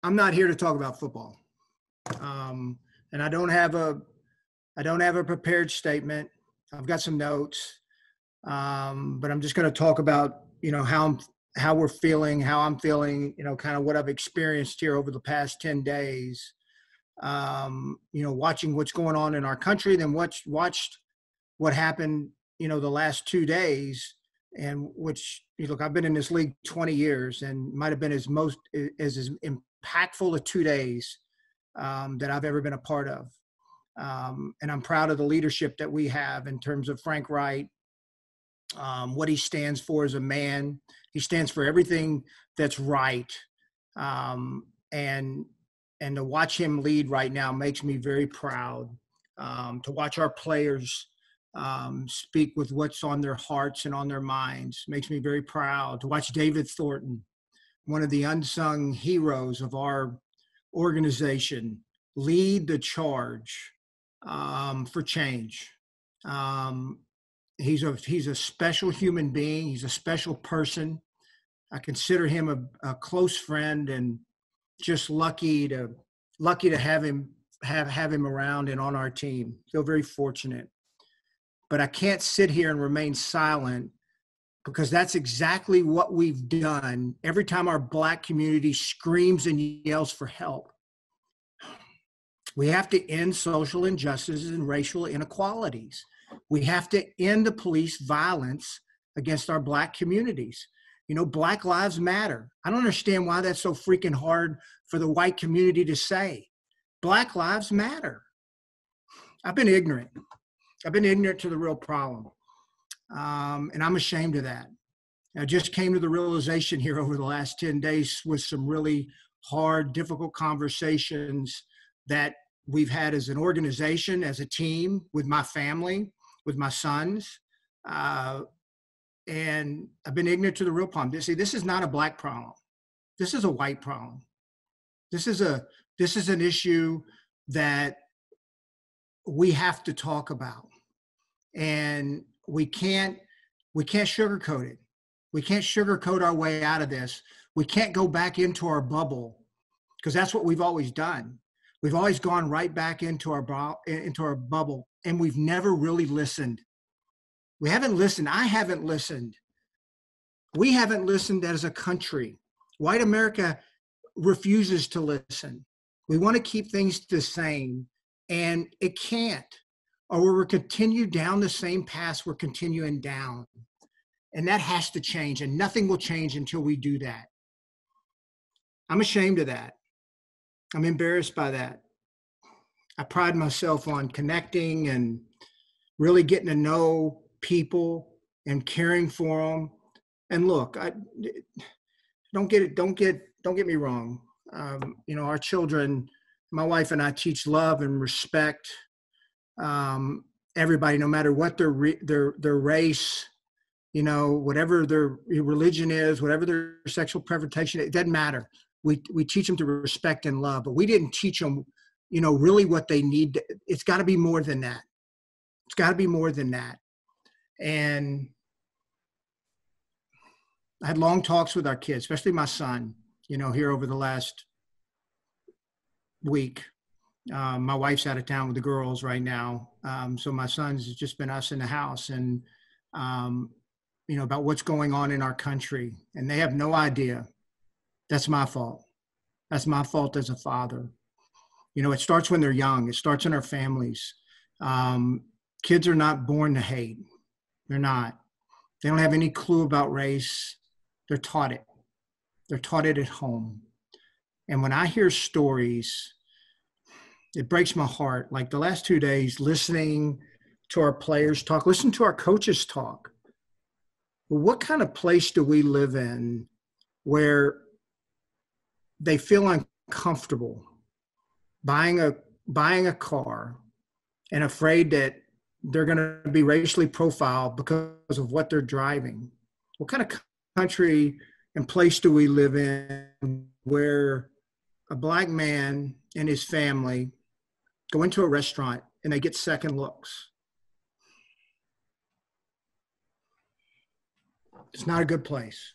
I'm not here to talk about football. And I don't have a prepared statement. I've got some notes. But I'm just going to talk about, how we're feeling, how I'm feeling, kind of what I've experienced here over the past 10 days. Watching what's going on in our country, then watched what happened, the last 2 days, and which, look, I've been in this league 20 years and might have been as impactful of 2 days that I've ever been a part of. And I'm proud of the leadership that we have in terms of Frank Wright, what he stands for as a man. He stands for everything that's right. And to watch him lead right now makes me very proud. To watch our players speak with what's on their hearts and on their minds makes me very proud. To watch David Thornton, one of the unsung heroes of our organization, lead the charge for change. He's a special human being. He's a special person. I consider him a close friend, and just lucky to have him around and on our team. Feel very fortunate. But I can't sit here and remain silent, because that's exactly what we've done every time our Black community screams and yells for help. We have to end social injustices and racial inequalities. We have to end the police violence against our Black communities. Black lives matter. I don't understand why that's so freaking hard for the white community to say. Black lives matter. I've been ignorant. I've been ignorant to the real problem. And I'm ashamed of that. I just came to the realization here over the last 10 days with some really hard, difficult conversations that we've had as an organization, as a team, with my family, with my sons. And I've been ignorant to the real problem. See, this is not a Black problem. This is a white problem. This is an issue that we have to talk about. And we can't sugarcoat it. We can't sugarcoat our way out of this. We can't go back into our bubble, because that's what we've always done. We've always gone right back into our bubble, and we've never really listened. We haven't listened. I haven't listened. We haven't listened as a country. White America refuses to listen. We want to keep things the same, and it can't. Or we'll continue down the same path we're continuing down. And that has to change, and nothing will change until we do that. I'm ashamed of that. I'm embarrassed by that. I pride myself on connecting and really getting to know people and caring for them. And look, don't get me wrong. Our children, my wife and I teach love and respect. Everybody, no matter what their race, whatever their religion is, whatever their sexual preference, it doesn't matter. We teach them to respect and love, but we didn't teach them, really what they need. It's got to be more than that. It's got to be more than that. And I had long talks with our kids, especially my son, here over the last week. My wife's out of town with the girls right now. So my son's just been us in the house, and, about what's going on in our country. And they have no idea. That's my fault. That's my fault as a father. It starts when they're young. It starts in our families. Kids are not born to hate. They're not. They don't have any clue about race. They're taught it. They're taught it at home. And when I hear stories, it breaks my heart. Like the last 2 days, listening to our players talk, listen to our coaches talk. Well, what kind of place do we live in where they feel uncomfortable buying a car and afraid that they're going to be racially profiled because of what they're driving? What kind of country and place do we live in where a Black man and his family go into a restaurant and they get second looks? It's not a good place.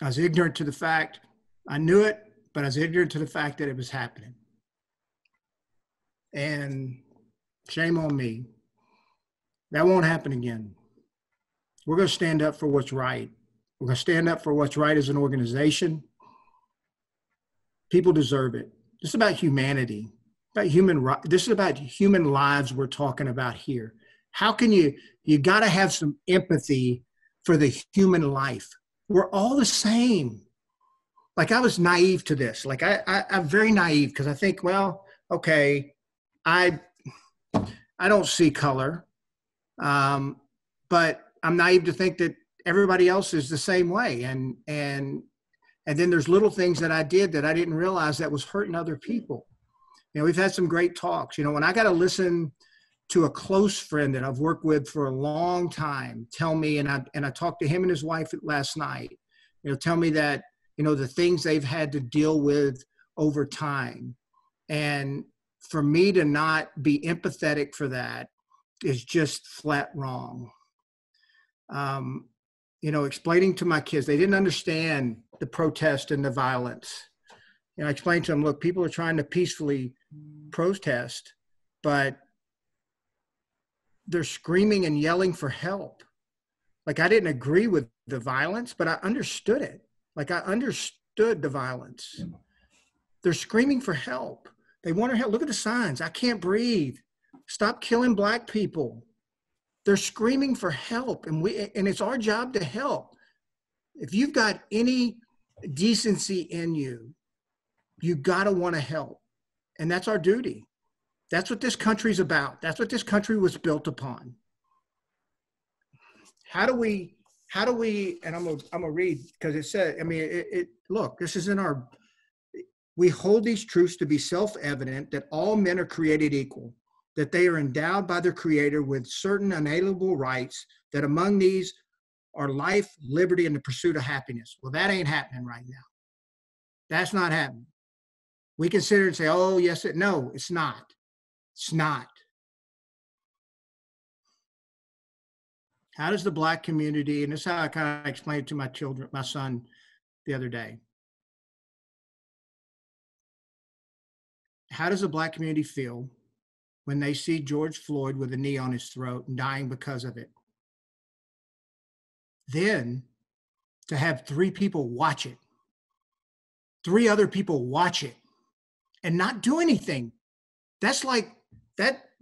I was ignorant to the fact. I knew it, but I was ignorant to the fact that it was happening. And shame on me. That won't happen again. We're going to stand up for what's right. We're going to stand up for what's right as an organization. People deserve it. This is about humanity, about human rights. This is about human lives we're talking about here. How can you got to have some empathy for the human life. We're all the same. Like, I was naive to this. Like, I'm very naive because I think, well, okay, I don't see color, but I'm naive to think that everybody else is the same way. And then there's little things that I did that I didn't realize that was hurting other people. You know, we've had some great talks. You know, when I got to listen to a close friend that I've worked with for a long time tell me, and I talked to him and his wife last night, you know, tell me that, you know, the things they've had to deal with over time. And for me to not be empathetic for that is just flat wrong. You know, explaining to my kids, they didn't understand the protest and the violence. You know, I explained to them, look, people are trying to peacefully protest, but they're screaming and yelling for help. Like, I didn't agree with the violence, but I understood it. Like, I understood the violence. They're screaming for help. They want our help. Look at the signs. I can't breathe. Stop killing Black people. They're screaming for help, and it's our job to help. If you've got any decency in you, you got to want to help. And that's our duty. That's what this country's about. That's what this country was built upon. How do we, and I'm gonna read, because it said, I mean, look, this is in our, we hold these truths to be self-evident that all men are created equal, that they are endowed by their Creator with certain unalienable rights, that among these are life, liberty, and the pursuit of happiness. Well, that ain't happening right now. That's not happening. We can sit here and say, oh, yes, no, it's not. It's not. How does the Black community, and this is how I kind of explained it to my son the other day. How does the Black community feel when they see George Floyd with a knee on his throat and dying because of it? Then to have 3 people watch it, 3 other people watch it and not do anything. That's like,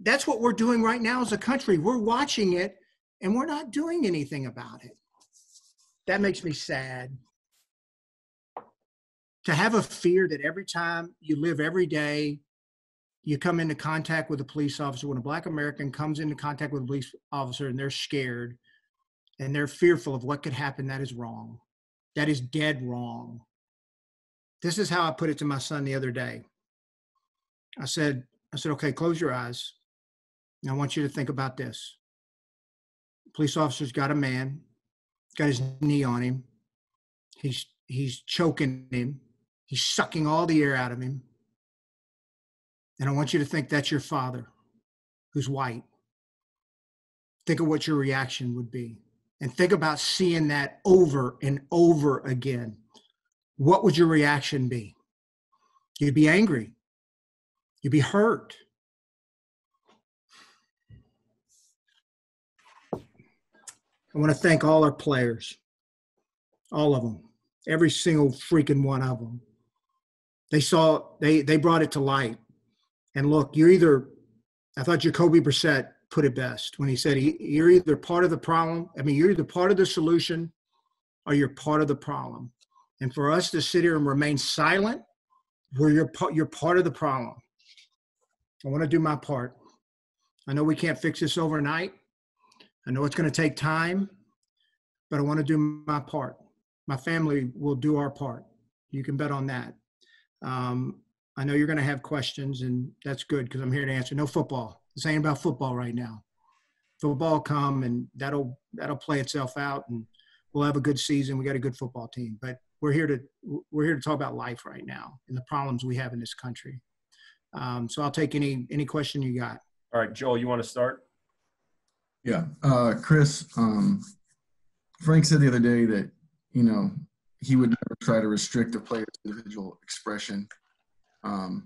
that's what we're doing right now as a country. We're watching it and we're not doing anything about it. That makes me sad. To have a fear that every time you live every day, you come into contact with a police officer, when a Black American comes into contact with a police officer and they're scared and they're fearful of what could happen, that is wrong. That is dead wrong. This is how I put it to my son the other day. I said, okay, close your eyes. And I want you to think about this. Police officer's got a man, got his knee on him. He's choking him. He's sucking all the air out of him. And I want you to think that's your father, who's white. Think of what your reaction would be. And think about seeing that over and over again. What would your reaction be? You'd be angry. You'd be hurt. I want to thank all our players, all of them, every single freaking one of them. They brought it to light. And look, I thought Jacoby Brissett put it best when he said, you're either part of the problem. I mean, you're either part of the solution or you're part of the problem. And for us to sit here and remain silent, you're part of the problem. I want to do my part. I know we can't fix this overnight. I know it's going to take time, but I want to do my part. My family will do our part. You can bet on that. I know you're going to have questions, and that's good because I'm here to answer. No football. This ain't about football right now. Football come, and that'll play itself out, and we'll have a good season. We got a good football team, but we're here to talk about life right now and the problems we have in this country. So I'll take any question you got. All right, Joel, you want to start? Yeah, Chris. Frank said the other day that he would never try to restrict a player's individual expression. And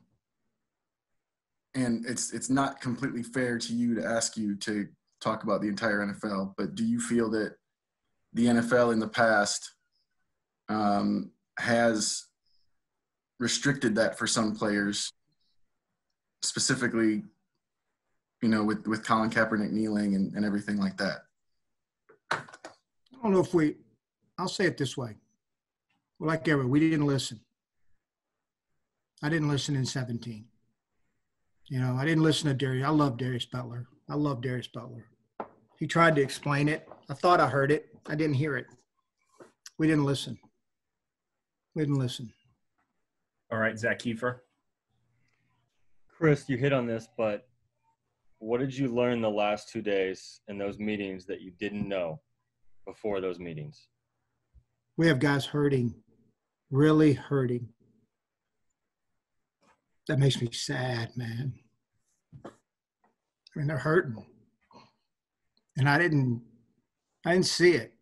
it's not completely fair to you to ask you to talk about the entire NFL, but do you feel that the NFL in the past has restricted that for some players, specifically, with Colin Kaepernick kneeling and everything like that? I don't know if I'll say it this way. Well, like ever, we didn't listen. I didn't listen in 17. I didn't listen to Darius. I love Darius Butler. He tried to explain it. I thought I heard it. I didn't hear it. We didn't listen. All right, Zach Kiefer. Chris, you hit on this, but what did you learn the last 2 days in those meetings that you didn't know before those meetings? We have guys hurting, really hurting. That makes me sad, man. I mean, they're hurting. And I didn't see it.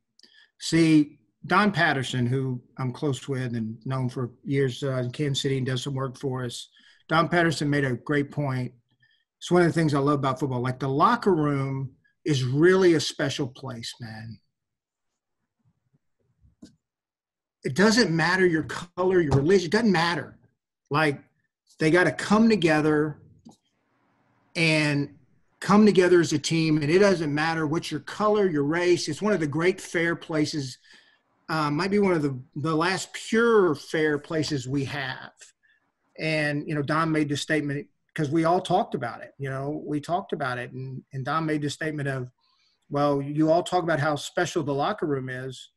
See, Don Patterson, who I'm close with and known for years in Kansas City and does some work for us, Don Patterson made a great point. It's one of the things I love about football. Like, the locker room is really a special place, man. It doesn't matter your color, your religion. It doesn't matter. Like, they got to come together as a team, and it doesn't matter what your color, your race. It's one of the great fair places. Might be one of the last pure fair places we have. And, Don made the statement, because we all talked about it. We talked about it, and Don made the statement of, well, you all talk about how special the locker room is.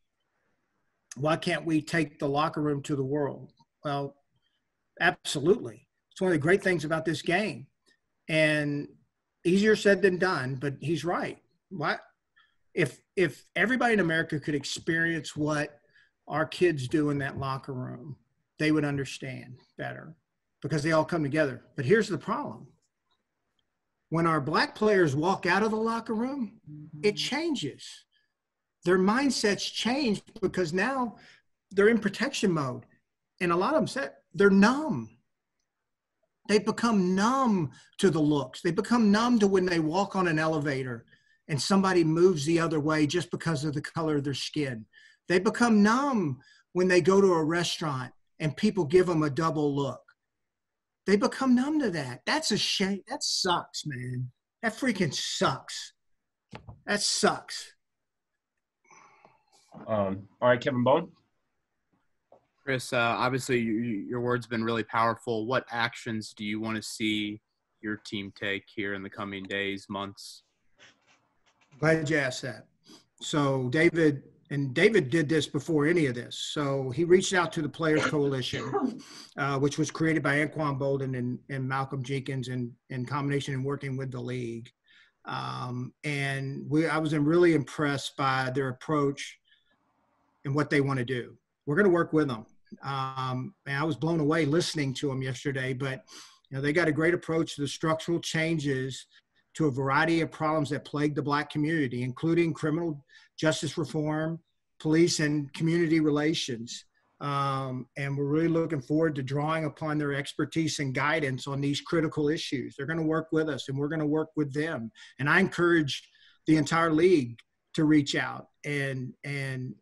Why can't we take the locker room to the world? Well, absolutely. It's one of the great things about this game. And easier said than done, but he's right. Why? If everybody in America could experience what our kids do in that locker room, they would understand better, because they all come together. But here's the problem. When our black players walk out of the locker room, it changes. Their mindsets change, because now they're in protection mode. And a lot of them said they're numb. They become numb to the looks. They become numb to when they walk on an elevator and somebody moves the other way just because of the color of their skin. They become numb when they go to a restaurant and people give them a double look. They become numb to that. That's a shame. That sucks, man. That freaking sucks. That sucks. All right, Kevin Bone. Chris, obviously your word's been really powerful. What actions do you want to see your team take here in the coming days, months? Glad you asked that. So David did this before any of this. So he reached out to the Players Coalition, which was created by Anquan Bolden and Malcolm Jenkins in combination and working with the league. And I was really impressed by their approach and what they want to do. We're going to work with them. And I was blown away listening to them yesterday, but they got a great approach to the structural changes to a variety of problems that plague the Black community, including criminal justice reform, police and community relations. And we're really looking forward to drawing upon their expertise and guidance on these critical issues. They're going to work with us, and we're going to work with them. And I encourage the entire league to reach out and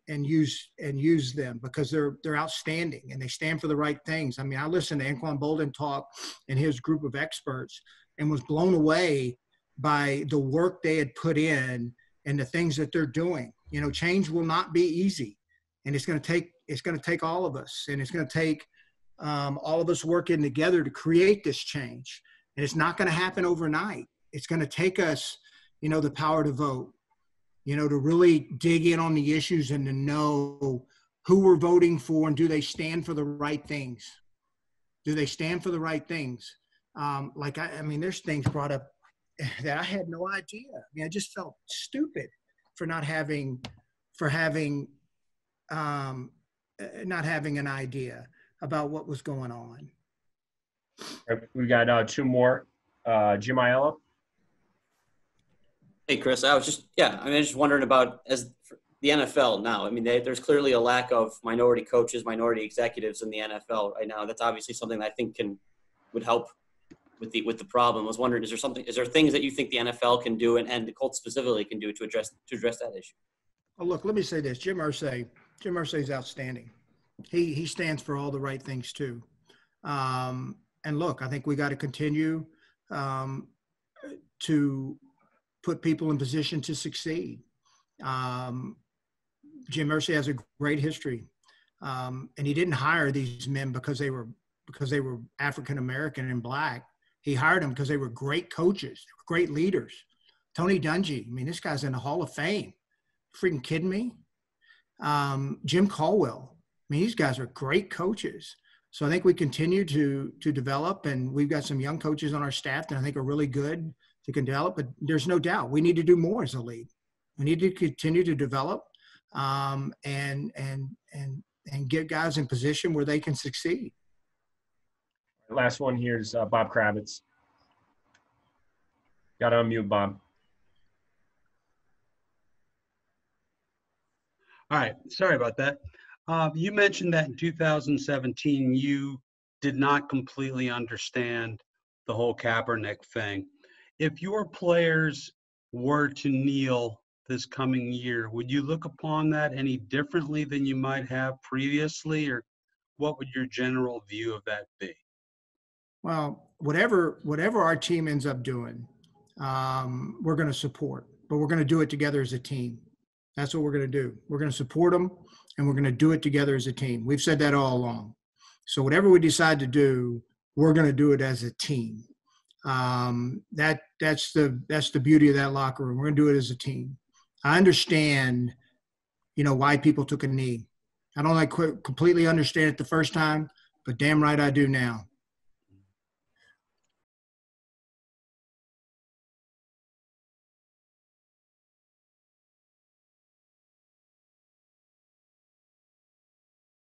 use them, because they're outstanding and they stand for the right things. I mean, I listened to Anquan Bolden talk and his group of experts and was blown away by the work they had put in and the things that they're doing. Change will not be easy, and it's going to take all of us, and it's going to take all of us working together to create this change. And it's not going to happen overnight. It's going to take us, the power to vote, to really dig in on the issues and to know who we're voting for, and do they stand for the right things? Do they stand for the right things? There's things brought up that I had no idea. I just felt stupid for not having an idea about what was going on. We got two more. Jim Aiello. Hey, Chris, I was just wondering about, as the NFL now. I mean, there's clearly a lack of minority coaches, minority executives in the NFL right now. That's obviously something that I think would help with the problem. I was wondering, is there things that you think the NFL can do and the Colts specifically can do to address that issue? Oh, look, let me say this. Jim Irsay is outstanding. He stands for all the right things too. And look, I think we got to continue to put people in position to succeed. Jim Irsay has a great history, and he didn't hire these men because they were African American and Black. He hired them because they were great coaches, they were great leaders. Tony Dungy, I mean, this guy's in the Hall of Fame. Freaking kidding me? Jim Caldwell. I mean, these guys are great coaches. So I think we continue to develop, and we've got some young coaches on our staff that I think are really good to develop. But there's no doubt we need to do more as a league. We need to continue to develop and get guys in position where they can succeed. Last one here is Bob Kravitz. Got to unmute, Bob. All right. Sorry about that. You mentioned that in 2017, you did not completely understand the whole Kaepernick thing. If your players were to kneel this coming year, would you look upon that any differently than you might have previously, or what would your general view of that be? Well, whatever our team ends up doing, we're going to support, but we're going to do it together as a team. That's what we're going to do. We're going to support them, and we're going to do it together as a team. We've said that all along. So whatever we decide to do, we're going to do it as a team. That's the beauty of that locker room. We're going to do it as a team. I understand, why people took a knee. I don't completely understand it the first time, but damn right I do now.